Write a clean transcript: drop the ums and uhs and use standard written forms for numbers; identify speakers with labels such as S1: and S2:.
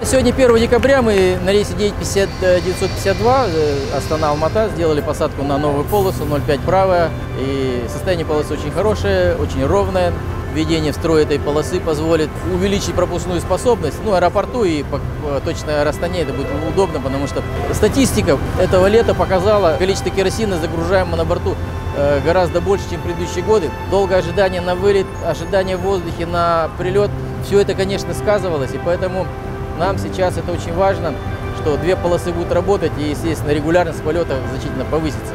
S1: Сегодня 1 декабря мы на рейсе 952 Астана-Алмата сделали посадку на новую полосу 0,5 правая. И состояние полосы очень хорошее, очень ровное. Введение в строй этой полосы позволит увеличить пропускную способность. Аэропорту и точное расстояние это будет удобно, потому что статистика этого лета показала, количество керосина, загружаемого на борту, гораздо больше, чем в предыдущие годы. Долгое ожидание на вылет, ожидание в воздухе на прилет, все это, конечно, сказывалось, и поэтому нам сейчас это очень важно, что две полосы будут работать, и, естественно, регулярность полета значительно повысится.